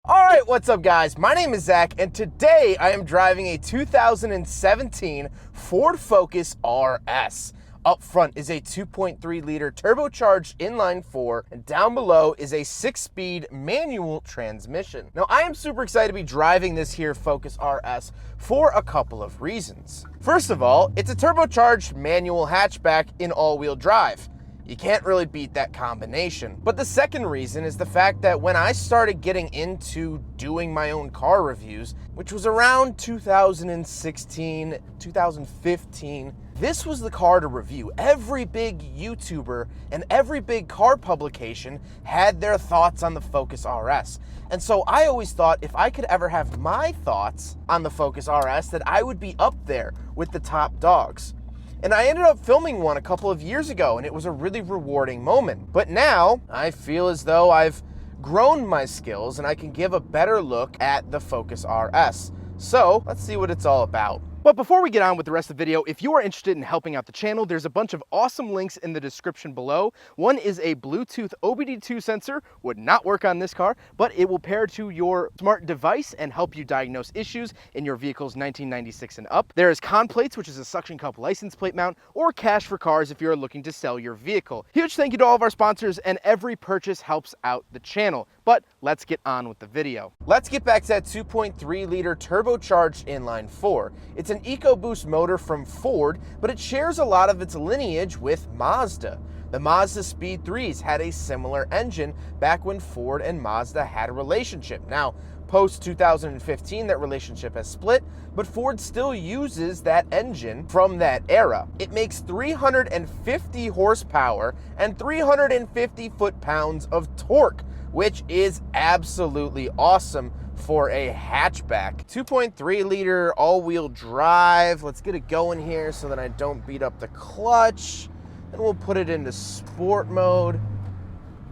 All right, what's up guys? My name is Zach and today I am driving a 2017 Ford Focus RS. Up front is a 2.3 liter turbocharged inline 4 and down below is a 6-speed manual transmission. Now I am super excited to be driving this here Focus RS for a couple of reasons. First of all, it's a turbocharged manual hatchback in all-wheel drive. You can't really beat that combination. But the second reason is the fact that when I started getting into doing my own car reviews, which was around 2016, 2015, this was the car to review. Every big YouTuber and every big car publication had their thoughts on the Focus RS. And so I always thought if I could ever have my thoughts on the Focus RS, that I would be up there with the top dogs. And I ended up filming one a couple of years ago, and it was a really rewarding moment. But now, I feel as though I've grown my skills and I can give a better look at the Focus RS. So, let's see what it's all about. But before we get on with the rest of the video, if you are interested in helping out the channel, there's a bunch of awesome links in the description below. One is a Bluetooth OBD2 sensor, would not work on this car, but it will pair to your smart device and help you diagnose issues in your vehicle's 1996 and up. There is Con Plates, which is a suction cup license plate mount, or Cash for Cars if you're looking to sell your vehicle. Huge thank you to all of our sponsors, and every purchase helps out the channel. But let's get on with the video. Let's get back to that 2.3 liter turbocharged inline 4. It's an EcoBoost motor from Ford, but it shares a lot of its lineage with Mazda. The Mazda Speed 3s had a similar engine back when Ford and Mazda had a relationship. Now, post 2015, that relationship has split, but Ford still uses that engine from that era. It makes 350 horsepower and 350 foot-pounds of torque, which is absolutely awesome for a hatchback. 2.3 liter all-wheel drive. Let's get it going here so that I don't beat up the clutch. And we'll put it into sport mode.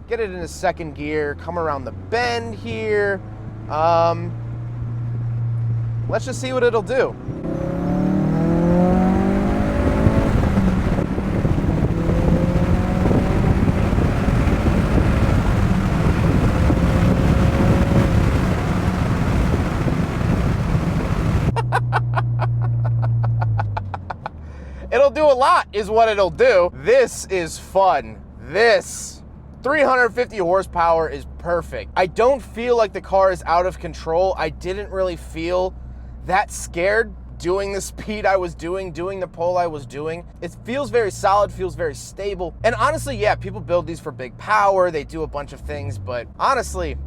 Get it into second gear, come around the bend here. Let's just see what it'll do. It'll do a lot is what it'll do. This is fun. This 350 horsepower is perfect. I don't feel like the car is out of control. I didn't really feel that scared doing the speed I was doing the pull I was doing. It feels very solid, feels very stable. And honestly, yeah, people build these for big power. They do a bunch of things, but honestly,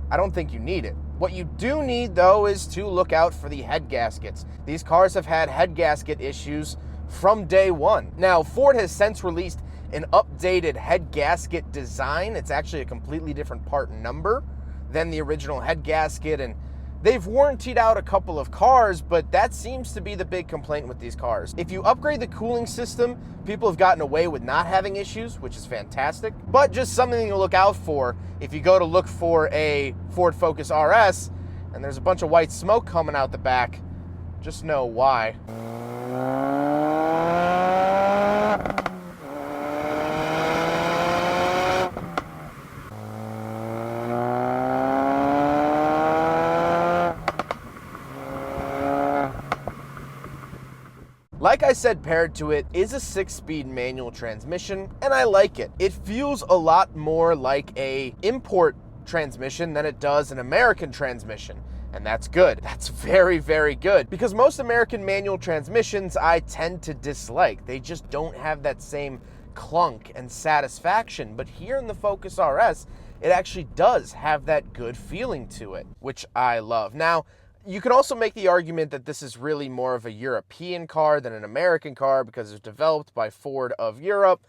I don't think you need it. What you do need though is to look out for the head gaskets. These cars have had head gasket issues from day one. Now, Ford has since released an updated head gasket design. It's actually a completely different part number than the original head gasket, and they've warrantied out a couple of cars, but that seems to be the big complaint with these cars. If you upgrade the cooling system, people have gotten away with not having issues, which is fantastic, but just something to look out for if you go to look for a Ford Focus RS and there's a bunch of white smoke coming out the back, just know why. Like I said, paired to it is a 6-speed manual transmission, and I like it. It feels a lot more like a import transmission than it does an American transmission. And that's good. That's very, very good. Because most American manual transmissions I tend to dislike. They just don't have that same clunk and satisfaction. But here in the Focus RS, it actually does have that good feeling to it, which I love. Now, you can also make the argument that this is really more of a European car than an American car because it's developed by Ford of Europe,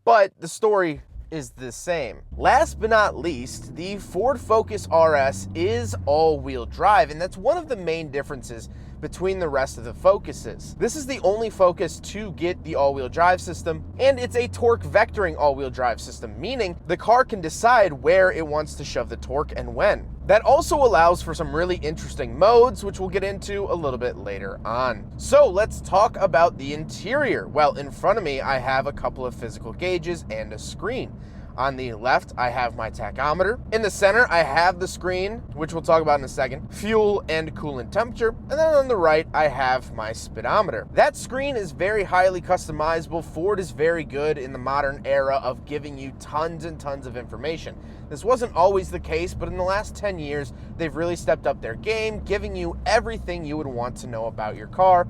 but the story is the same. Last but not least, the Ford Focus RS is all-wheel drive, and that's one of the main differences between the rest of the Focuses. This is the only Focus to get the all-wheel drive system, and it's a torque vectoring all-wheel drive system, meaning the car can decide where it wants to shove the torque and when. That also allows for some really interesting modes, which we'll get into a little bit later on. So let's talk about the interior. Well, in front of me, I have a couple of physical gauges and a screen. On the left, I have my tachometer. In the center, I have the screen, which we'll talk about in a second, fuel and coolant temperature. And then on the right, I have my speedometer. That screen is very highly customizable. Ford is very good in the modern era of giving you tons and tons of information. This wasn't always the case, but in the last 10 years, they've really stepped up their game, giving you everything you would want to know about your car.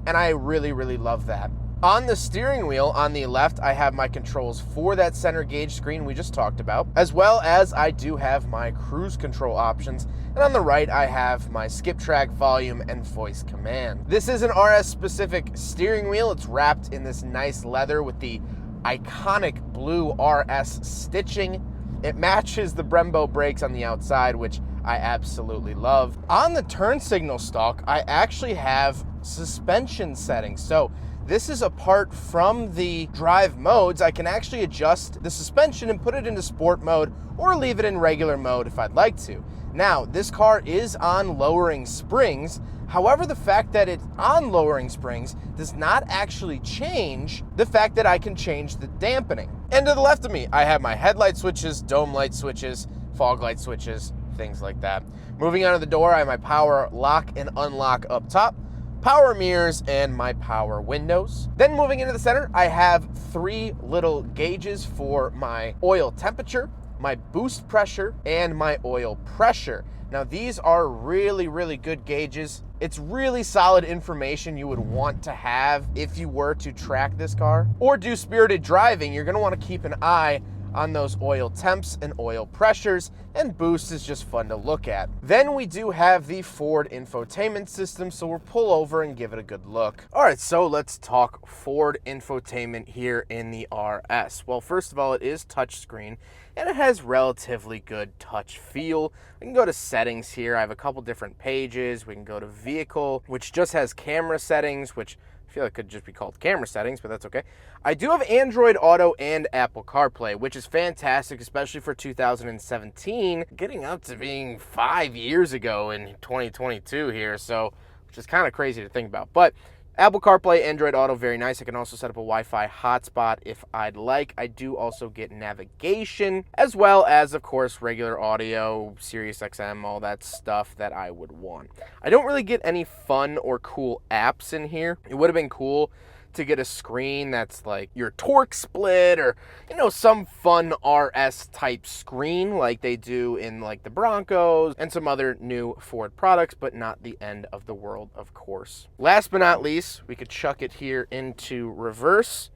And I really, really love that. On the steering wheel on the left, I have my controls for that center gauge screen we just talked about, as well as I do have my cruise control options. And on the right, I have my skip track, volume, and voice command. This is an RS specific steering wheel. It's wrapped in this nice leather with the iconic blue RS stitching. It matches the Brembo brakes on the outside, which I absolutely love. On the turn signal stalk, I actually have suspension settings. So this is apart from the drive modes. I can actually adjust the suspension and put it into sport mode or leave it in regular mode if I'd like to. Now, this car is on lowering springs. However, the fact that it's on lowering springs does not actually change the fact that I can change the dampening. And to the left of me, I have my headlight switches, dome light switches, fog light switches, things like that. Moving on to the door, I have my power lock and unlock up top, power mirrors, and my power windows. Then moving into the center, I have 3 little gauges for my oil temperature, my boost pressure, and my oil pressure. Now these are really, really good gauges. It's really solid information you would want to have if you were to track this car or do spirited driving. You're gonna want to keep an eye on those oil temps and oil pressures, and boost is just fun to look at. Then we do have the Ford infotainment system, so we'll pull over and give it a good look. All right, so let's talk Ford infotainment here in the RS. Well, first of all, it is touchscreen, and it has relatively good touch feel. We can go to settings here. I have a couple different pages. We can go to vehicle, which just has camera settings, which I feel like could just be called camera settings, but that's okay. I do have Android Auto and Apple CarPlay, which is fantastic, especially for 2017, getting up to being 5 years ago in 2022 here, so which is kind of crazy to think about. But Apple CarPlay, Android Auto, very nice. I can also set up a Wi-Fi hotspot if I'd like. I do also get navigation, as well as, of course, regular audio, Sirius XM, all that stuff that I would want. I don't really get any fun or cool apps in here. It would have been cool to get a screen that's like your torque split or, you know, some fun RS type screen like they do in like the Broncos and some other new Ford products, but not the end of the world, of course. Last but not least, we could chuck it here into reverse,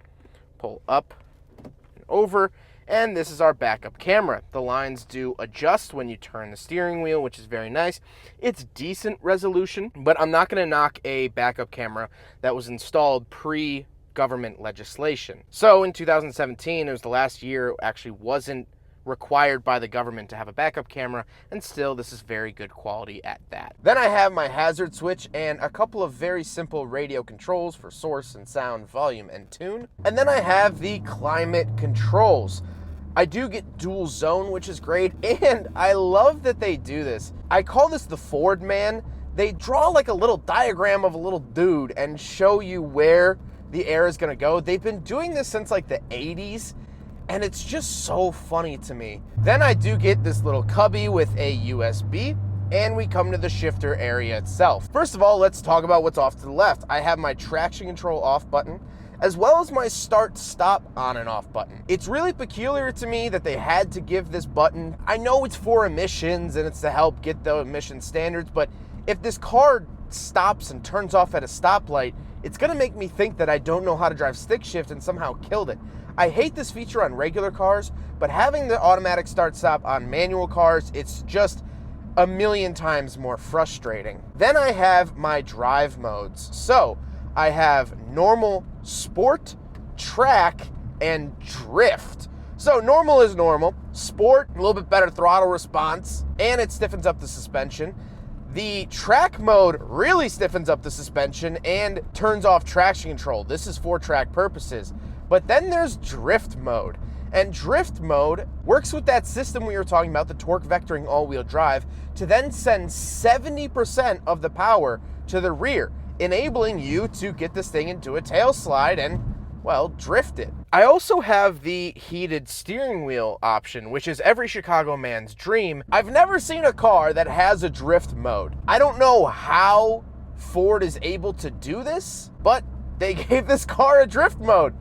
pull up and over, and this is our backup camera. The lines do adjust when you turn the steering wheel, which is very nice. It's decent resolution, but I'm not going to knock a backup camera that was installed pre-government legislation. So in 2017, it was the last year it actually wasn't required by the government to have a backup camera, and still this is very good quality at that. Then I have my hazard switch and a couple of very simple radio controls for source and sound, volume, and tune. And then I have the climate controls. I do get dual zone, which is great, and I love that they do this. I call this the Ford man. They draw like a little diagram of a little dude and show you where the air is gonna go. They've been doing this since like the 80s, and it's just so funny to me. Then I do get this little cubby with a USB, and we come to the shifter area itself. First of all, let's talk about what's off to the left. I have my traction control off button, as well as my start-stop on and off button. It's really peculiar to me that they had to give this button. I know it's for emissions and it's to help get the emission standards, but if this car stops and turns off at a stoplight, it's gonna make me think that I don't know how to drive stick shift and somehow killed it. I hate this feature on regular cars, but having the automatic start-stop on manual cars, it's just a million times more frustrating. Then I have my drive modes. So I have normal, sport, track, and drift. So normal is normal, sport, a little bit better throttle response, and it stiffens up the suspension. The track mode really stiffens up the suspension and turns off traction control. This is for track purposes. But then there's drift mode. And drift mode works with that system we were talking about, the torque vectoring all-wheel drive, to then send 70% of the power to the rear, enabling you to get this thing into a tail slide and well, drift it. I also have the heated steering wheel option, which is every Chicago man's dream. I've never seen a car that has a drift mode. I don't know how Ford is able to do this, but they gave this car a drift mode,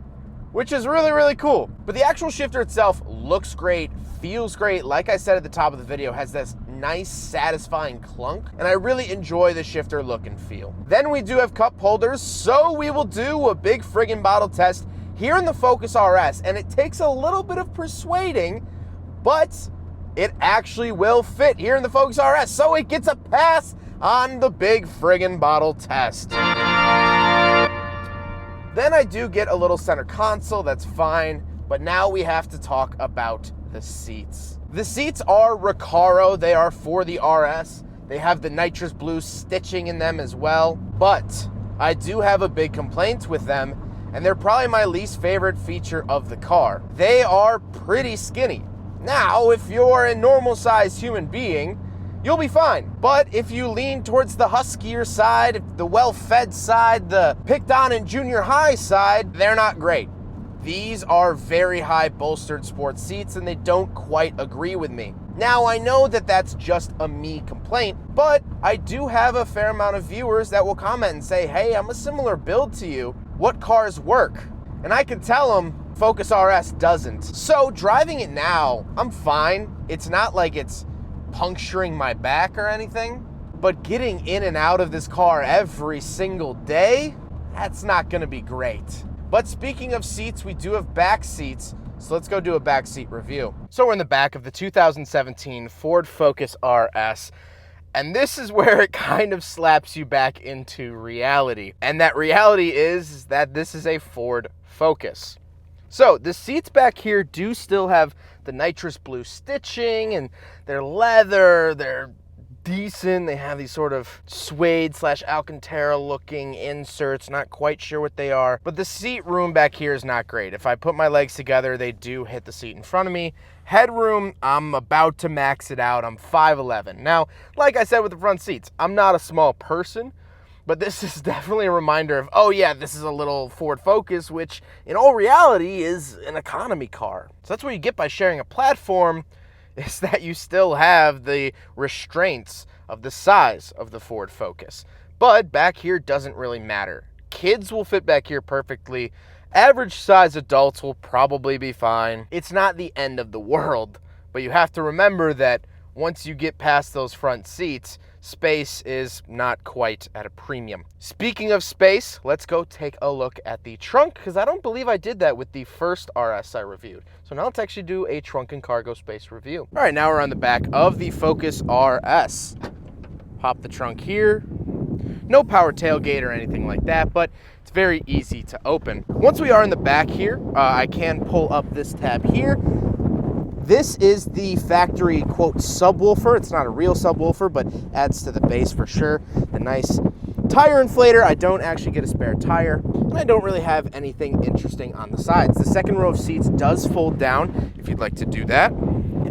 which is really, really cool. But the actual shifter itself looks great, feels great. Like I said at the top of the video, has this nice, satisfying clunk, and I really enjoy the shifter look and feel. Then we do have cup holders, so we will do a big friggin' bottle test here in the Focus RS, and it takes a little bit of persuading, but it actually will fit here in the Focus RS, so it gets a pass on the big friggin' bottle test. Then I do get a little center console, that's fine, but now we have to talk about the seats. The seats are Recaro, they are for the RS. They have the nitrous blue stitching in them as well, but I do have a big complaint with them, and they're probably my least favorite feature of the car. They are pretty skinny. Now, if you're a normal sized human being, you'll be fine. But if you lean towards the huskier side, the well-fed side, the picked on in junior high side, they're not great. These are very high bolstered sports seats, and they don't quite agree with me. Now, I know that that's just a me complaint, but I do have a fair amount of viewers that will comment and say, hey, I'm a similar build to you. What cars work? And I can tell them Focus RS doesn't. So driving it now, I'm fine. It's not like it's puncturing my back or anything, but getting in and out of this car every single day, that's not gonna be great. But speaking of seats, we do have back seats, so let's go do a back seat review. So we're in the back of the 2017 Ford Focus RS, and this is where it kind of slaps you back into reality. And that reality is that this is a Ford Focus. So the seats back here do still have the nitrous blue stitching, and they're leather, they're decent. They have these sort of suede / Alcantara looking inserts, not quite sure what they are, but the seat room back here is not great. If I put my legs together, they do hit the seat in front of me. Headroom, I'm about to max it out. I'm 5'11". Now, like I said with the front seats, I'm not a small person, but this is definitely a reminder of, oh yeah, this is a little Ford Focus, which in all reality is an economy car. So that's what you get by sharing a platform, is that you still have the restraints of the size of the Ford Focus. But back here doesn't really matter. Kids will fit back here perfectly. Average size adults will probably be fine. It's not the end of the world, but you have to remember that once you get past those front seats, space is not quite at a premium. Speaking of space, let's go take a look at the trunk, because I don't believe I did that with the first RS I reviewed. So now let's actually do a trunk and cargo space review. All right, now we're on the back of the Focus RS. Pop the trunk here. No power tailgate or anything like that, but it's very easy to open. Once we are in the back here, I can pull up this tab here. This is the factory, quote, subwoofer. It's not a real subwoofer, but adds to the bass for sure. The nice tire inflator. I don't actually get a spare tire, and I don't really have anything interesting on the sides. The second row of seats does fold down if you'd like to do that.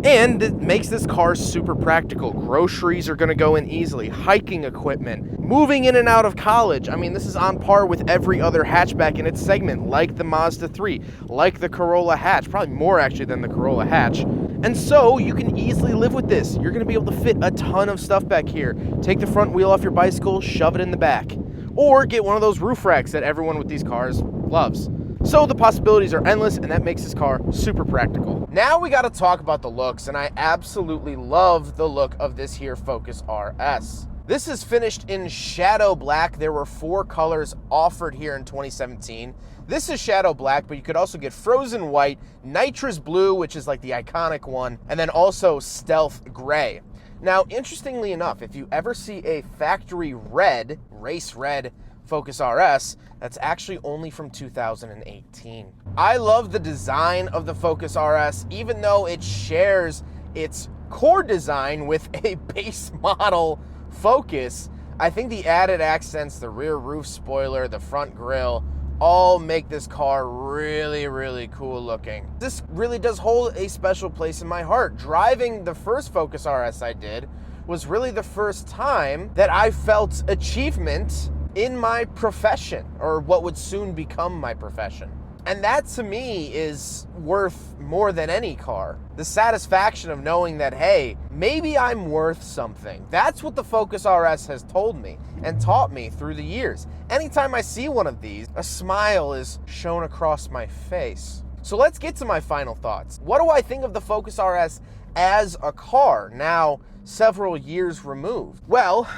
And it makes this car super practical. Groceries are gonna go in easily, hiking equipment, moving in and out of college. I mean, this is on par with every other hatchback in its segment, like the Mazda 3, like the Corolla hatch, probably more actually than the Corolla hatch. And so you can easily live with this. You're gonna be able to fit a ton of stuff back here. Take the front wheel off your bicycle, shove it in the back. Or get one of those roof racks that everyone with these cars loves. So the possibilities are endless, and that makes this car super practical. Now we gotta talk about the looks, and I absolutely love the look of this here Focus RS. This is finished in shadow black. There were 4 colors offered here in 2017. This is shadow black, but you could also get frozen white, nitrous blue, which is like the iconic one, and then also stealth gray. Now, interestingly enough, if you ever see a factory red, race red Focus RS, that's actually only from 2018. I love the design of the Focus RS, even though it shares its core design with a base model Focus. I think the added accents, the rear roof spoiler, the front grille, all make this car really, really cool looking. This really does hold a special place in my heart. Driving the first Focus RS I did was really the first time that I felt achievement in my profession, or what would soon become my profession. And that to me is worth more than any car. The satisfaction of knowing that, hey, maybe I'm worth something. That's what the Focus RS has told me and taught me through the years. Anytime I see one of these, a smile is shown across my face. So let's get to my final thoughts. What do I think of the Focus RS as a car now several years removed? Well,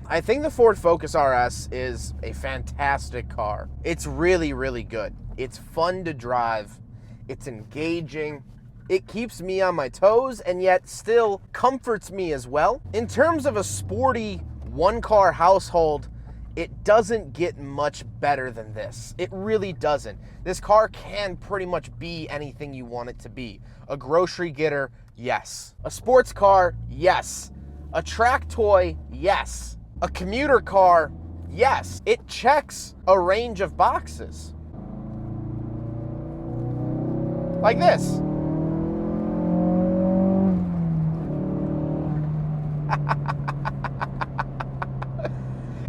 I think the Ford Focus RS is a fantastic car. It's really, really good. It's fun to drive. It's engaging. It keeps me on my toes and yet still comforts me as well. In terms of a sporty one-car household, it doesn't get much better than this. It really doesn't. This car can pretty much be anything you want it to be. A grocery getter, yes. A sports car, yes. A track toy, yes. A commuter car, yes. It checks a range of boxes. Like this.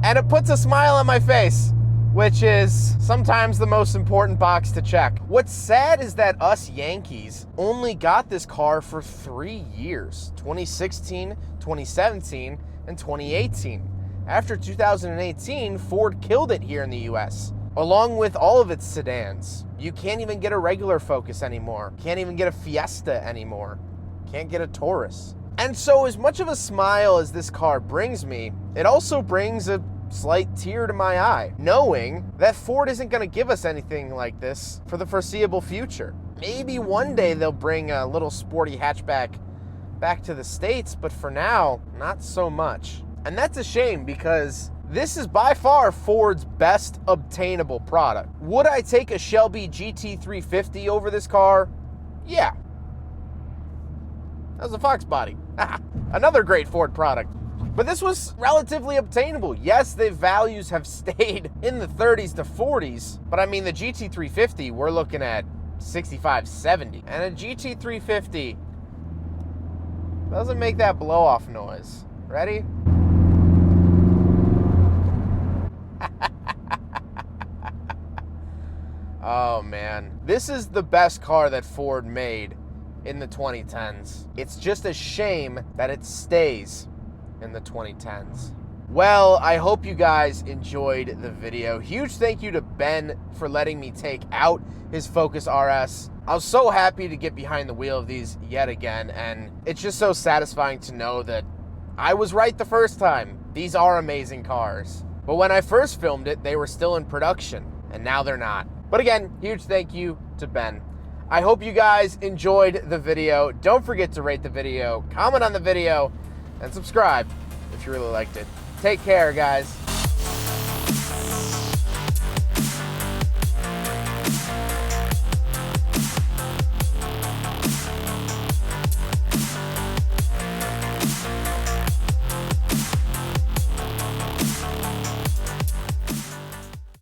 And it puts a smile on my face, which is sometimes the most important box to check. What's sad is that us Yankees only got this car for 3 years, 2016, 2017, and 2018. After 2018, Ford killed it here in the US, along with all of its sedans. You can't even get a regular Focus anymore. Can't even get a Fiesta anymore. Can't get a Taurus. And so as much of a smile as this car brings me, it also brings a slight tear to my eye, knowing that Ford isn't going to give us anything like this for the foreseeable future. Maybe one day they'll bring a little sporty hatchback back to the States, but for now, not so much. And that's a shame because this is by far Ford's best obtainable product. Would I take a Shelby GT350 over this car? Yeah. That was a Fox body. Another great Ford product. But this was relatively obtainable. Yes, the values have stayed in the 30s to 40s, but I mean the GT350, we're looking at 65, 70. And a GT350 doesn't make that blow-off noise. Ready? Oh man, this is the best car that Ford made in the 2010s. It's just a shame that it stays in the 2010s. Well, I hope you guys enjoyed the video. Huge thank you to Ben for letting me take out his Focus RS. I was so happy to get behind the wheel of these yet again, and it's just so satisfying to know that I was right the first time. These are amazing cars. But when I first filmed it, they were still in production, and now they're not. But again, huge thank you to Ben. I hope you guys enjoyed the video. Don't forget to rate the video, comment on the video, and subscribe if you really liked it. Take care, guys.